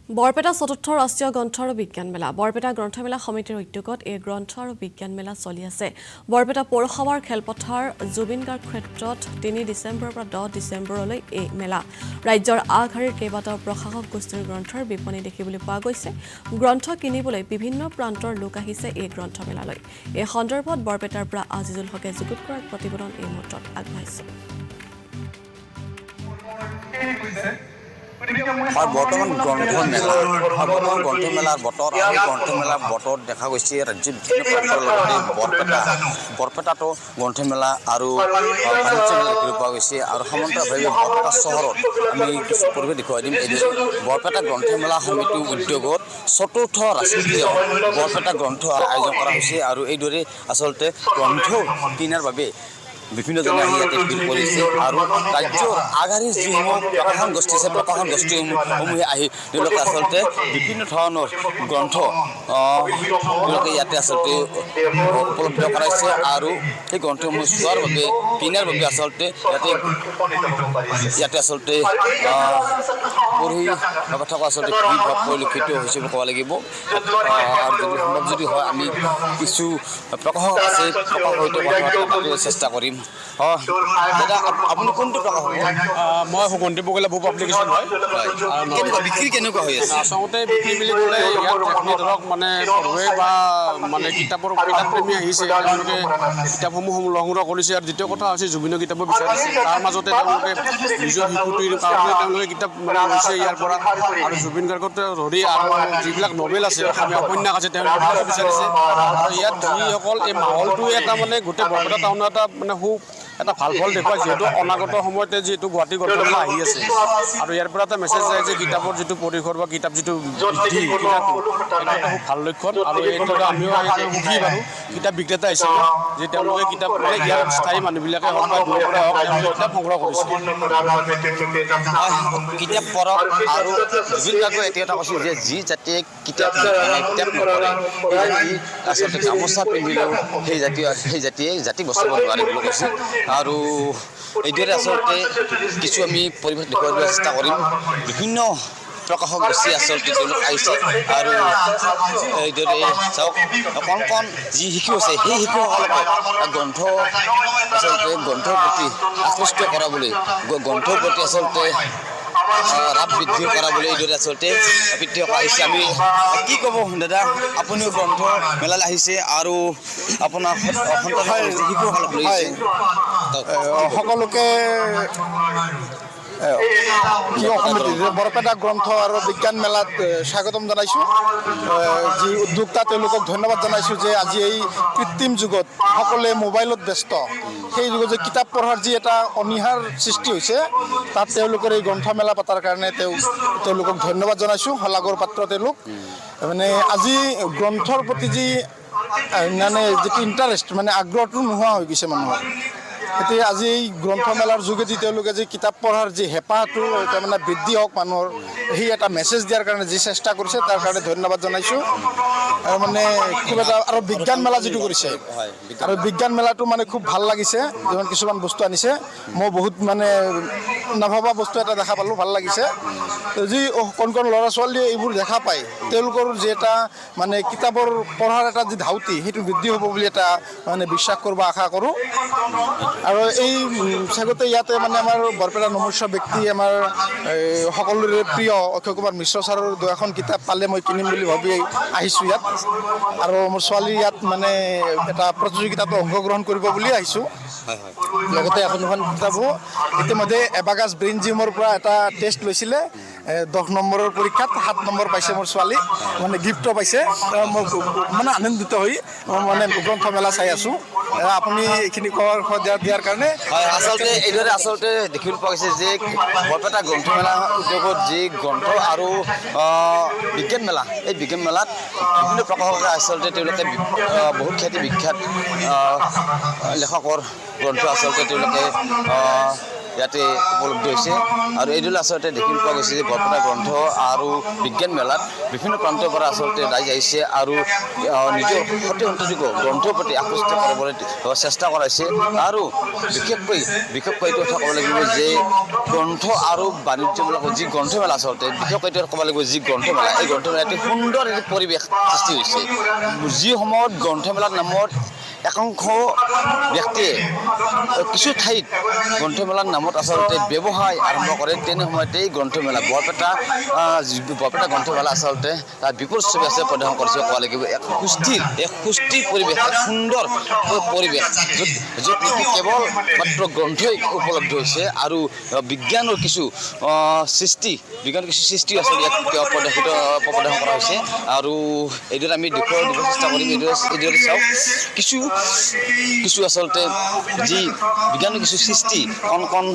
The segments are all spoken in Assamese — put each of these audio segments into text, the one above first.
বৰপেটা চতুৰ্থ ৰাষ্ট্ৰীয় গ্ৰন্থ আৰু বিজ্ঞান মেলা বৰপেটা গ্ৰন্থমেলা সমিতিৰ উদ্যোগত এই গ্ৰন্থ আৰু বিজ্ঞান মেলা চলি আছে বৰপেটা পৌৰসভাৰ খেলপথাৰ জুবিন গাৰ্গ ক্ষেত্ৰত 3 ডিচেম্বৰৰ পৰা 10 ডিচেম্বৰলৈ এই মেলা ৰাজ্যৰ আগশাৰীৰ কেইবাটাও প্ৰশাসক গোষ্ঠীৰ গ্ৰন্থৰ বিপণী দেখিবলৈ পোৱা গৈছে গ্ৰন্থ কিনিবলৈ বিভিন্ন প্ৰান্তৰ লোক আহিছে এই গ্ৰন্থমেলালৈ এই সন্দৰ্ভত বৰপেটাৰ পৰা আজিজুল হকে যুগুত কৰাৰ প্ৰতিবেদন এই মুহূৰ্তত আগবঢ়াইছে বৰ্তমান গ্ৰন্থমেলাৰ বতৰ আৰু গ্ৰন্থমেলাৰ বতৰ দেখা গৈছে ৰাজ্যৰ বিভিন্ন প্ৰান্তৰ লগতে বৰপেটাতো গ্ৰন্থমেলা আৰু বাণিজ্য মেলা দেখিবলৈ পোৱা গৈছে আৰু সমান্তৰালভাৱে বৰপেটা চহৰত আমি কিছু পৰিৱেশ দেখুৱাই দিম এইদৰে বৰপেটা গ্ৰন্থমেলা সমিতিৰ উদ্যোগত চতুৰ্থ ৰাষ্ট্ৰীয় বৰপেটা গ্ৰন্থ আয়োজন কৰা হৈছে আৰু এইদৰে আচলতে গ্ৰন্থ কিনাৰ বাবে বিভিন্নজনে আহি ইয়াতে ভিৰ কৰিছে আৰু ৰাজ্যৰ আগশাৰীৰ যিসমূহ প্ৰশাসন গোষ্ঠী আছে প্ৰশাসন গোষ্ঠীসমূহে আহি তেওঁলোকে আচলতে বিভিন্ন ধৰণৰ গ্ৰন্থ তেওঁলোকে ইয়াতে আচলতে উপলব্ধ কৰাইছে আৰু সেই গ্ৰন্থসমূহ চোৱাৰ বাবে কিনাৰ বাবে আচলতে ইয়াতে আচলতে পঢ়ি থকা আচলতে ভিৰ ভাৱ পৰিলক্ষিত হৈছে বুলি ক'ব লাগিব আৰু যদি সম্ভৱ যদি হয় আমি কিছু প্ৰকাশক আছে প্ৰকাশকৰ সৈতে কথা পাতিবলৈ চেষ্টা কৰিম দাদা আপুনি কোনটো প্ৰকাশক মই সুগন্ধি বগলা বুক এপ্লিকেশ্যন হয় বিক্ৰী কেনেকুৱা হৈ আছে আচলতে বিক্ৰী বুলি ক'লে ইয়াত আপুনি ধৰক মানে পঢ়ুৱৈ বা মানে কিতাপ প্ৰেমী আহিছে তেওঁলোকে কিতাপসমূহ সংগ্ৰহ কৰিছে আৰু দ্বিতীয় কথা হৈছে জুবিনৰ কিতাপো বিচাৰিছে তাৰ মাজতে তেওঁলোকে নিজৰ শিশুটিৰ কাৰণে তেওঁলোকে কিতাপ লৈছে ইয়াৰ পৰা আৰু জুবিন গাৰ্গকে ধৰি আৰু যিবিলাক নভেল আছে অসমীয়া উপন্যাস আছে তেওঁলোকে বিচাৰিছে আৰু ইয়াত যিসকল এই মাহলটোৱে এটা মানে গোটেই বৰপেটা টাউনৰ এটা মানে এটা ভাল ফল দেখুৱাই যিহেতু অনাগত সময়তে যিহেতু গুৱাহাটী গ্ৰন্থমেলা আহি আছে আৰু ইয়াৰ পৰা এটা মেছেজ যায় যে কিতাপৰ যিটো পৰিসৰ বা কিতাপ যিটো বৃদ্ধি কিতাপটো এটা খুব ভাল লক্ষণ আৰু এইটো আমিও সুখী বাৰু কিতাপ বিক্ৰেতা হিচাপে যে তেওঁলোকে কিতাপ মানে ইয়াৰ স্থায়ী মানুহবিলাকে হওক বা দূৰৰ পৰা হওক তেওঁলোকে কিতাপ সংগ্ৰহ কৰিছে কিতাপ পঢ়ক আৰু জুবিন গাৰ্গে এতিয়া এটা কৈছিল যে যি জাতিয়ে কিতাপ নপঢ়ে আচলতে গামোচা পিন্ধিলেও সেই জাতিয়ে জাতি বচাব নোৱাৰে বুলি কৈছিল আৰু এইদৰে আচলতে কিছু আমি পৰিৱেশ দেখুৱাবলৈ চেষ্টা কৰিম বিভিন্ন প্ৰকাশক গোষ্ঠী আচলতে তেওঁলোক আহিছে আৰু এইদৰে চাওক কণ যি শিশু আছে সেই শিশুসকলক গ্ৰন্থ আচলতে গ্ৰন্থৰ প্ৰতি আকৃষ্ট কৰাবলৈ গ্ৰন্থৰ প্ৰতি আচলতে ৰাপ বৃদ্ধি কৰাবলৈ এইদৰে আচলতে পিতৃসকল আহিছে আমি কি ক'ব দাদা আপুনিও গ্ৰন্থ মেলালৈ আহিছে আৰু আপোনাৰ শিশুসকলক লৈছে সকলোকে বৰপেটা গ্ৰন্থ আৰু বিজ্ঞান মেলাত স্বাগতম জনাইছোঁ যি উদ্যোক্তা তেওঁলোকক ধন্যবাদ জনাইছোঁ যে আজি এই কৃত্ৰিম যুগত সকলোৱে মোবাইলত ব্যস্ত সেই যুগত যে কিতাপ পঢ়াৰ যি এটা অনীহাৰ সৃষ্টি হৈছে তাত তেওঁলোকৰ এই গ্ৰন্থমেলা পতাৰ কাৰণে তেওঁলোকক ধন্যবাদ জনাইছোঁ শলাগৰ পাত্ৰ তেওঁলোক মানে আজি গ্ৰন্থৰ প্ৰতি যি মানে যিটো ইণ্টাৰেষ্ট মানে আগ্ৰহটো নোহোৱা হৈ গৈছে মানুহৰ এতিয়া আজি এই গ্ৰন্থমেলাৰ যোগেদি তেওঁলোকে যি কিতাপ পঢ়াৰ যি হেঁপাহটো তাৰমানে বৃদ্ধি হওক মানুহৰ সেই এটা মেছেজ দিয়াৰ কাৰণে যি চেষ্টা কৰিছে তাৰ কাৰণে ধন্যবাদ জনাইছোঁ আৰু মানে খুব এটা আৰু বিজ্ঞান মেলা যিটো কৰিছে আৰু বিজ্ঞান মেলাটো মানে খুব ভাল লাগিছে যিমান কিছুমান বস্তু আনিছে মই বহুত মানে নাভবা বস্তু এটা দেখা পালোঁ ভাল লাগিছে যি কণ ল'ৰা ছোৱালীয়ে এইবোৰ দেখা পায় তেওঁলোকৰ যি এটা মানে কিতাপৰ পঢ়াৰ এটা যি ধাউতি সেইটো বৃদ্ধি হ'ব বুলি এটা মানে বিশ্বাস কৰোঁ বা আশা কৰোঁ আৰু এই চাগতে ইয়াতে মানে আমাৰ বৰপেটা নমস্য ব্যক্তি আমাৰ সকলোৰে প্ৰিয় অক্ষয় কুমাৰ মিশ্ৰ ছাৰৰ এখন কিতাপ পালে মই কিনিম বুলি ভাবি আহিছোঁ ইয়াত আৰু মোৰ ছোৱালী ইয়াত মানে এটা প্ৰতিযোগিতাতো অংশগ্ৰহণ কৰিব বুলি আহিছোঁ লগতে এখন কিতাপো ইতিমধ্যে এবাগাছ ব্ৰেইন জিমৰ পৰা এটা টেষ্ট লৈছিলে 10 নম্বৰৰ পৰীক্ষাত 7 নম্বৰ পাইছে মোৰ ছোৱালী মানে গিফ্টটো পাইছে মই মানে আনন্দিত হৈ মানে গ্ৰন্থমেলা চাই আছোঁ আপুনি এইখিনি দিয়াৰ কাৰণে আচলতে এইদৰে আচলতে দেখিবলৈ পোৱা গৈছে যে বৰপেটা গ্ৰন্থমেলা উদ্যোগত যি গ্ৰন্থ আৰু বিজ্ঞান মেলা এই বিজ্ঞান মেলাত বিভিন্ন প্ৰকাশকে আচলতে তেওঁলোকে বহুত বিখ্যাত লেখকৰ গ্ৰন্থ আচলতে তেওঁলোকে ইয়াতে উপলব্ধ হৈছে আৰু এইদৰে আচলতে দেখিব পোৱা গৈছে যে বৰপেটা গ্ৰন্থ আৰু বিজ্ঞান মেলাত বিভিন্ন প্ৰান্তৰ পৰা আচলতে ৰাইজ আহিছে আৰু নিজৰ সতি সন্ততিক গ্ৰন্থৰ প্ৰতি আকৰ্ষিত কৰিবলৈ চেষ্টা কৰাইছে আৰু বিশেষকৈ এইটো কথা ক'ব লাগিব যে গ্ৰন্থ আৰু বাণিজ্যবিলাকৰ যি গ্ৰন্থমেলা আচলতে বিশেষকৈ এইটো ক'ব লাগিব যি গ্ৰন্থমেলা এই গ্ৰন্থমেলাটো সুন্দৰ এটি পৰিৱেশ সৃষ্টি হৈছে যি সময়ত গ্ৰন্থমেলাৰ নামত একাংশ ব্যক্তিয়ে কিছু ঠাইত গ্ৰন্থমেলাৰ নামত আচলতে ব্যৱসায় আৰম্ভ কৰে তেনে সময়তে এই গ্ৰন্থমেলা বৰপেটা গ্ৰন্থমেলা আচলতে তাৰ বিপৰীত ছবি আছে প্ৰদৰ্শন কৰিছে ক'ব লাগিব এক সুস্থিৰ পৰিৱেশ এক সুন্দৰ পৰিৱেশ য'ত নেকি কেৱল মাত্ৰ গ্ৰন্থই উপলব্ধ হৈছে আৰু বিজ্ঞানৰ কিছু সৃষ্টি আচলতে ইয়াত প্ৰদৰ্শন কৰা হৈছে আৰু এইদৰে আমি দেখুৱাব চেষ্টা কৰিম এইদৰে চাওক কিছু আচলতে যি বিজ্ঞানৰ কিছু সৃষ্টি কণ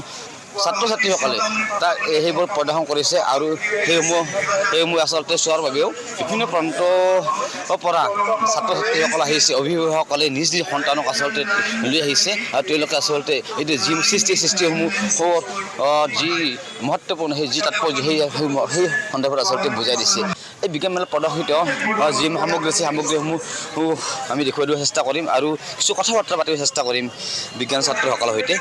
ছাত্ৰ ছাত্ৰীসকলে তাক সেইবোৰ প্ৰদৰ্শন কৰিছে আৰু সেইসমূহ আচলতে চোৱাৰ বাবেও বিভিন্ন প্ৰান্তৰ পৰা ছাত্ৰ ছাত্ৰীসকল আহিছে অভিভাৱকসকলে নিজ সন্তানক আচলতে লৈ আহিছে আৰু তেওঁলোকে আচলতে এইটো যি সৃষ্টিসমূহ যি মহত্বপূৰ্ণ যি তাৎপৰ্য সেই সন্দৰ্ভত আচলতে বুজাই দিছে এই বিজ্ঞান মেলাত প্ৰদৰ্শিত যি সামগ্ৰী আছে সামগ্ৰীসমূহ আমি দেখুৱাই দিব চেষ্টা কৰিম আৰু কিছু কথা বাৰ্তা পাতিব চেষ্টা কৰিম বিজ্ঞান ছাত্ৰসকলৰ সৈতে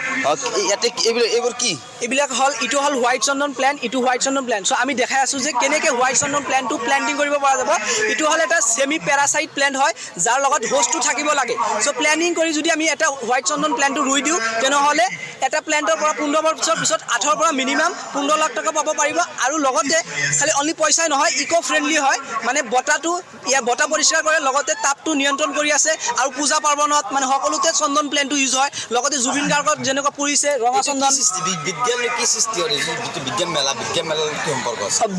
ইয়াতে এইবোৰ কি এইবিলাক ইটো হ'ল হোৱাইট চন্দন প্লেণ্ট ইটো হোৱাইট চন্দন প্লেণ্ট চ' আমি দেখাই আছোঁ যে কেনেকৈ হোৱাইট চন্দন প্লেণ্টটো প্লেণ্টিং কৰিব পৰা যাব ইটো হ'ল এটা ছেমি পেৰাচাইট প্লেণ্ট হয় যাৰ লগত হোষ্টটো থাকিব লাগে চ' প্লেনিং কৰি যদি আমি এটা হোৱাইট চন্দন প্লেণ্টটো ৰুই দিওঁ তেনেহ'লে এটা প্লেণ্টৰ পৰা 15 বছৰ পিছত 8ৰ পৰা মিনিমাম 15 লাখ টকা পাব পাৰিব আৰু লগতে খালি অনলি পইচাই নহয় ইক' ফ্ৰেণ্ডলি হয় মানে বতাহটো ইয়াৰ বতাহ পৰিষ্কাৰ কৰে লগতে তাপটো নিয়ন্ত্ৰণ কৰি আছে আৰু পূজা পাৰ্বণত মানে সকলোতে চন্দন প্লেণ্টটো ইউজ হয় লগতে জুবিন গাৰ্গত যেনেকুৱা পৰিছে ৰঙা চন্দন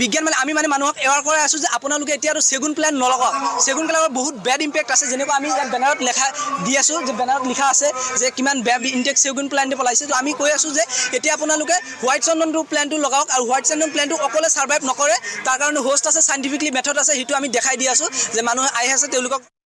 বিজ্ঞান মেলা আমি মানে মানুহক এৱাৰ কৰাই আছোঁ যে আপোনালোকে এতিয়া আৰু চেগুন প্লেণ্ট নলগাওক চেগুন প্লেণ্টৰ বহুত বেড ইম্পেক্ট আছে যেনেকুৱা আমি ইয়াত বেনাৰত লেখা দি আছোঁ যে বেনাৰত লিখা আছে যে কিমান বেয়া ইনটেক্ট চেগুন প্লেণ্টে পেলাইছে তো আমি কৈ আছোঁ যে এতিয়া আপোনালোকে হোৱাইট চন্দনটো প্লেণ্টটো লগাওক আৰু হোৱাইট চন্দন প্লেণ্টটো অকলে ছাৰ্ভাইভ নকৰে তাৰ কাৰণে হোষ্ট আছে চাইণ্টিফিকলি মেথড আছে সেইটো আমি দেখাই দি আছোঁ যে মানুহে আহি আছে তেওঁলোকক